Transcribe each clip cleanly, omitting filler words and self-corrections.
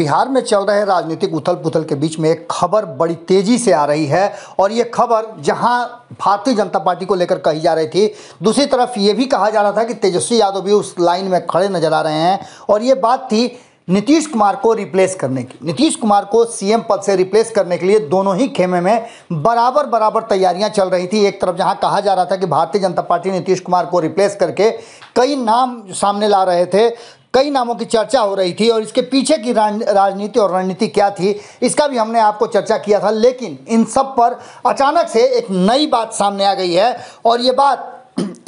बिहार में चल रहे राजनीतिक उथल पुथल के बीच में एक खबर बड़ी तेजी से आ रही है और ये खबर जहां भारतीय जनता पार्टी को लेकर कही जा रही थी, दूसरी तरफ ये भी कहा जा रहा था कि तेजस्वी यादव भी उस लाइन में खड़े नजर आ रहे हैं और ये बात थी नीतीश कुमार को रिप्लेस करने की। नीतीश कुमार को सीएम पद से रिप्लेस करने के लिए दोनों ही खेमे में बराबर तैयारियां चल रही थी। एक तरफ जहां कहा जा रहा था कि भारतीय जनता पार्टी नीतीश कुमार को रिप्लेस करके कई नाम सामने ला रहे थे, कई नामों की चर्चा हो रही थी और इसके पीछे की राजनीति और रणनीति क्या थी इसका भी हमने आपको चर्चा किया था। लेकिन इन सब पर अचानक से एक नई बात सामने आ गई है और ये बात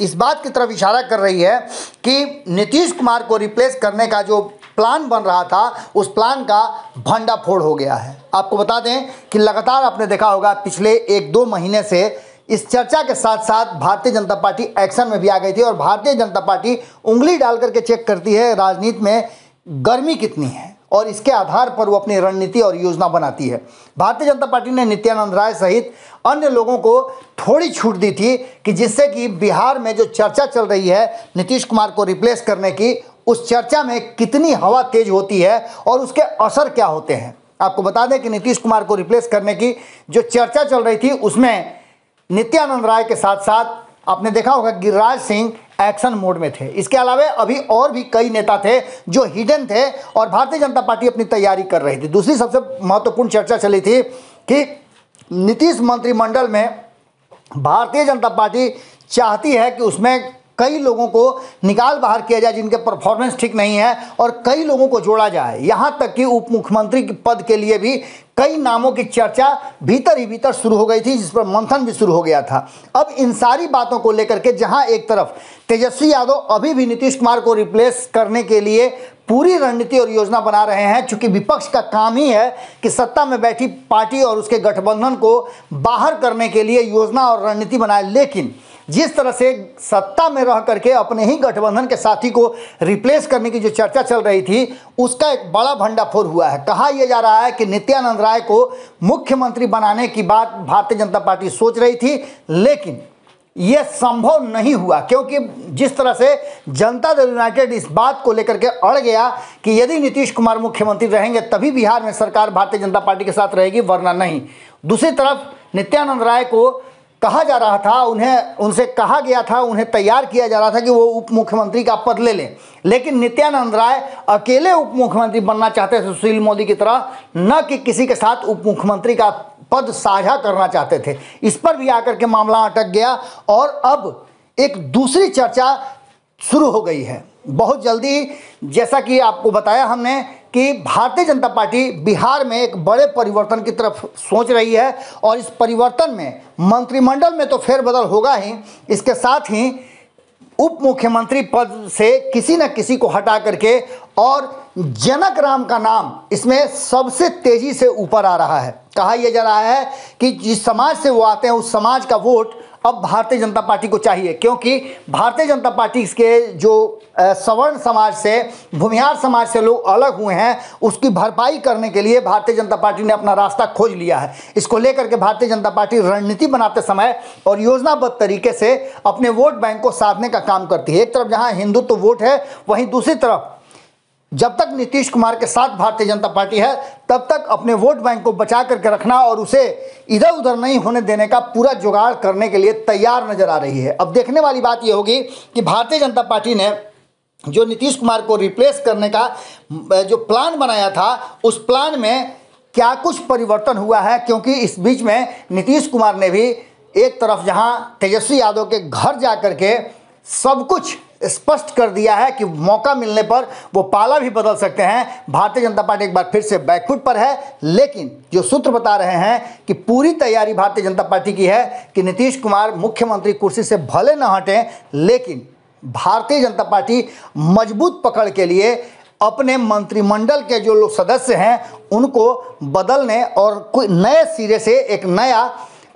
इस बात की तरफ इशारा कर रही है कि नीतीश कुमार को रिप्लेस करने का जो प्लान बन रहा था उस प्लान का भंडाफोड़ हो गया है। आपको बता दें कि लगातार आपने देखा होगा पिछले 1-2 महीने से इस चर्चा के साथ साथ भारतीय जनता पार्टी एक्शन में भी आ गई थी और भारतीय जनता पार्टी उंगली डाल करके चेक करती है राजनीति में गर्मी कितनी है और इसके आधार पर वो अपनी रणनीति और योजना बनाती है। भारतीय जनता पार्टी ने नित्यानंद राय सहित अन्य लोगों को थोड़ी छूट दी थी कि जिससे कि बिहार में जो चर्चा चल रही है नीतीश कुमार को रिप्लेस करने की, उस चर्चा में कितनी हवा तेज होती है और उसके असर क्या होते हैं। आपको बता दें कि नीतीश कुमार को रिप्लेस करने की जो चर्चा चल रही थी उसमें नित्यानंद राय के साथ साथ आपने देखा होगा गिरिराज सिंह एक्शन मोड में थे। इसके अलावा अभी और भी कई नेता थे जो हिडन थे और भारतीय जनता पार्टी अपनी तैयारी कर रही थी। दूसरी सबसे महत्वपूर्ण चर्चा चली थी कि नीतीश मंत्रिमंडल में भारतीय जनता पार्टी चाहती है कि उसमें कई लोगों को निकाल बाहर किया जाए जिनके परफॉर्मेंस ठीक नहीं है और कई लोगों को जोड़ा जाए। यहाँ तक कि उप मुख्यमंत्री के पद के लिए भी कई नामों की चर्चा भीतर ही भीतर शुरू हो गई थी, जिस पर मंथन भी शुरू हो गया था। अब इन सारी बातों को लेकर के जहाँ एक तरफ तेजस्वी यादव अभी भी नीतीश कुमार को रिप्लेस करने के लिए पूरी रणनीति और योजना बना रहे हैं, चूंकि विपक्ष का काम ही है कि सत्ता में बैठी पार्टी और उसके गठबंधन को बाहर करने के लिए योजना और रणनीति बनाए। लेकिन जिस तरह से सत्ता में रह करके अपने ही गठबंधन के साथी को रिप्लेस करने की जो चर्चा चल रही थी उसका एक बड़ा भंडाफोड़ हुआ है। कहा यह जा रहा है कि नित्यानंद राय को मुख्यमंत्री बनाने की बात भारतीय जनता पार्टी सोच रही थी, लेकिन यह संभव नहीं हुआ क्योंकि जिस तरह से जनता दल यूनाइटेड इस बात को लेकर के अड़ गया कि यदि नीतीश कुमार मुख्यमंत्री रहेंगे तभी बिहार में सरकार भारतीय जनता पार्टी के साथ रहेगी, वरना नहीं। दूसरी तरफ नित्यानंद राय को कहा जा रहा था, उनसे कहा गया था, उन्हें तैयार किया जा रहा था कि वो उप मुख्यमंत्री का पद ले लें, लेकिन नित्यानंद राय अकेले उप मुख्यमंत्री बनना चाहते थे सुशील मोदी की तरह, न कि किसी के साथ उप मुख्यमंत्री का पद साझा करना चाहते थे। इस पर भी आकर के मामला अटक गया और अब एक दूसरी चर्चा शुरू हो गई है बहुत जल्दी। जैसा कि आपको बताया हमने कि भारतीय जनता पार्टी बिहार में एक बड़े परिवर्तन की तरफ सोच रही है और इस परिवर्तन में मंत्रिमंडल में तो फेरबदल होगा ही, इसके साथ ही उप मुख्यमंत्री पद से किसी न किसी को हटा करके और जनक राम का नाम इसमें सबसे तेजी से ऊपर आ रहा है। कहा यह जा रहा है कि जिस समाज से वो आते हैं उस समाज का वोट अब भारतीय जनता पार्टी को चाहिए, क्योंकि भारतीय जनता पार्टी के जो सवर्ण समाज से, भूमिहार समाज से लोग अलग हुए हैं उसकी भरपाई करने के लिए भारतीय जनता पार्टी ने अपना रास्ता खोज लिया है। इसको लेकर के भारतीय जनता पार्टी रणनीति बनाते समय और योजनाबद्ध तरीके से अपने वोट बैंक को साधने का काम करती है। एक तरफ जहां हिंदुत्व वोट है, वहीं दूसरी तरफ जब तक नीतीश कुमार के साथ भारतीय जनता पार्टी है तब तक अपने वोट बैंक को बचा करके रखना और उसे इधर उधर नहीं होने देने का पूरा जुगाड़ करने के लिए तैयार नजर आ रही है। अब देखने वाली बात यह होगी कि भारतीय जनता पार्टी ने जो नीतीश कुमार को रिप्लेस करने का जो प्लान बनाया था उस प्लान में क्या कुछ परिवर्तन हुआ है, क्योंकि इस बीच में नीतीश कुमार ने भी एक तरफ जहां तेजस्वी यादव के घर जा करके सब कुछ स्पष्ट कर दिया है कि मौका मिलने पर वो पाला भी बदल सकते हैं। भारतीय जनता पार्टी एक बार फिर से बैकफुट पर है, लेकिन जो सूत्र बता रहे हैं कि पूरी तैयारी भारतीय जनता पार्टी की है कि नीतीश कुमार मुख्यमंत्री कुर्सी से भले न हटें, लेकिन भारतीय जनता पार्टी मजबूत पकड़ के लिए अपने मंत्रिमंडल के जो लोग सदस्य हैं उनको बदलने और कोई नए सिरे से एक नया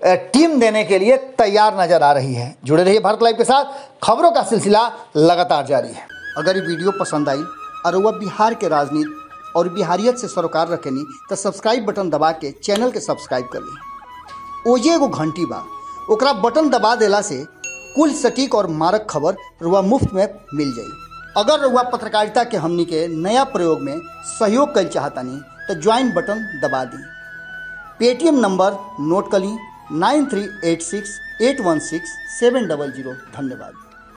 टीम देने के लिए तैयार नजर आ रही है। जुड़े रहिए भारत लाइव के साथ, खबरों का सिलसिला लगातार जारी है। अगर ये वीडियो पसंद आई और वह बिहार के राजनीति और बिहारियत से सरोकार रखेनी तो सब्सक्राइब बटन दबा के चैनल के सब्सक्राइब कर ली। ओजे एगो घंटी बा, ओकरा बटन दबा देला से कुल सटीक और मारक खबर रुआ मुफ्त में मिल जाई। अगर रुआ पत्रकारिता के हमनी के नया प्रयोग में सहयोग कर चाहतानी तो ज्वाइन बटन दबा दें। पेटीएम नंबर नोट कर ली 9386816700। धन्यवाद।